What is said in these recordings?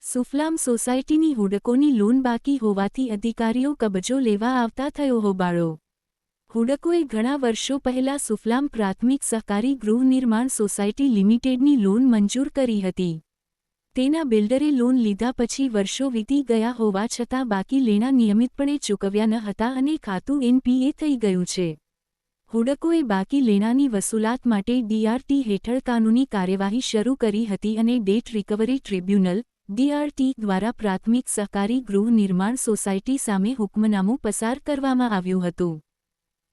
સુફલામ સોસાયટીની હુડકોની લોન બાકી હોવાથી અધિકારીઓ કબજો લેવા આવતા થયો હોબાળો। હુડકોએ ઘણા વર્ષો પહેલા સુફલામ પ્રાથમિક સહકારી ગૃહ નિર્માણ સોસાયટી લિમિટેડની લોન મંજૂર કરી હતી। તેના બિલ્ડરે લોન લીધા પછી વર્ષો વીતી ગયા હોવા છતાં બાકી લેણા નિયમિતપણે ચૂકવ્યા ન હતા અને ખાતું એનપીએ થઈ ગયું છે। હુડકોએ બાકી લેણાની વસૂલાત માટે ડીઆરટી હેઠળ કાનૂની કાર્યવાહી શરૂ કરી હતી અને ડેટ રિકવરી ટ્રિબ્યુનલ ડીઆરટી દ્વારા પ્રાથમિક સહકારી ગૃહ નિર્માણ સોસાયટી સામે હુકમનામું પસાર કરવામાં આવ્યું હતું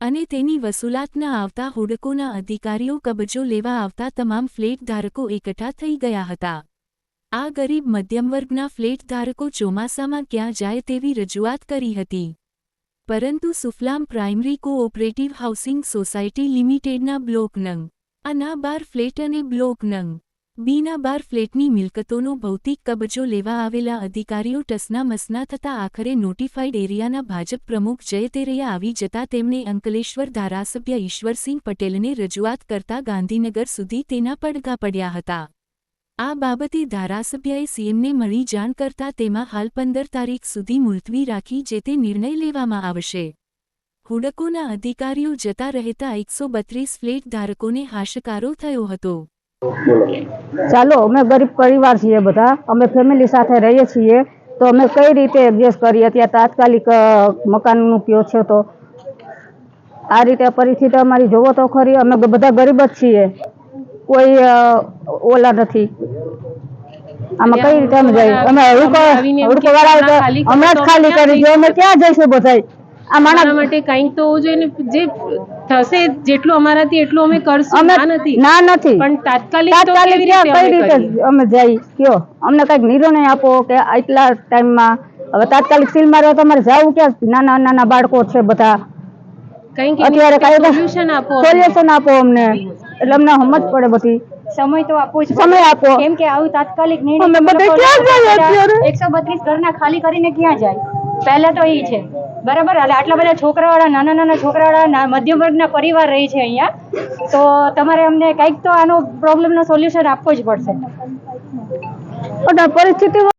અને તેની વસૂલાત ન આવતા હુડકોના અધિકારીઓ કબજો લેવા આવતા તમામ ફ્લેટ ધારકો એકઠા થઈ ગયા હતા। આ ગરીબ મધ્યમવર્ગના ફ્લેટ ધારકો ચોમાસામાં ક્યાં જાય તેવી રજૂઆત કરી હતી, પરંતુ Sufalam primary cooperative housing society લિમિટેડના બ્લોક નં. આ ના 12 ફ્લેટ અને બ્લોક નં. બીના 12 ફ્લેટની મિલકતોનો ભૌતિક કબજો લેવા આવેલા અધિકારીઓ ટસના મસના થતાં આખરે નોટિફાઈડ એરિયાના ભાજપ પ્રમુખ જય તેરૈયા આવી જતા તેમણે અંકલેશ્વર ધારાસભ્ય ઈશ્વરસિંહ પટેલને રજૂઆત કરતા ગાંધીનગર સુધી તેના પડઘા પડ્યા હતા। આ બાબતે ધારાસભ્યએ સીએમને મળી જાણ કરતા તેમાં હાલ 15 તારીખ સુધી મુલતવી રાખી જે તે નિર્ણય લેવામાં આવશે। હુડકોના અધિકારીઓ જતા રહેતા 132 ફ્લેટ ધારકોને હાશકારો થયો હતો। ચાલો અમે ગરીબ પરિવાર છીએ, બધા અમે ફેમિલી સાથે રહીએ છીએ, તો અમે કઈ રીતે એડજસ્ટ કરીએ? ત્યાં તાત્કાલિક મકાનનું કયો છે, તો આ રીતે પરિસ્થિતિ અમારી જોવો તો ખરી। અમે બધા ગરીબ જ છીએ, કોઈ ઓલા નથી। આમાં કઈ રીતે અમે જઈએ? અમે હુડકો વાળા હમણાં જ ખાલી કરી દો, અમે ક્યાં જઈશું બધાય? આ માણસ માટે કંઈક તો હોવું જોઈએ ને, જે થશે જેટલું અમારાથી એટલું અમે કરશું। ના નથી, પણ તાત્કાલિક કઈ રીતે અમે જઈ કયો? અમને કઈક નિર્ણય આપો કે આટલા ટાઈમમાં હવે તાત્કાલિક સીલ મારવા તમારે જવું ક્યાં? નાના નાના બાળકો છે બધા, અત્યારે કઈ સોલ્યુશન આપો અમને, એટલે અમને સમજ પડે બધી। સમય તો આપો જ, સમય આપો, કેમ કે આવું તાત્કાલિક નિર્ણય અમે બધા ક્યાં જઈએ અત્યારે? 132 ઘરના ખાલી કરીને ક્યાં જાય? પહેલા તો એ છે, બરાબર? એટલે આટલા બધા છોકરાવાળા, નાના નાના છોકરાવાળા મધ્યમ વર્ગના પરિવાર રહી છે અહીંયા, તો તમારે અમને કંઈક તો આનો પ્રોબ્લેમનો સોલ્યુશન આપવો જ પડશે। પરિસ્થિતિ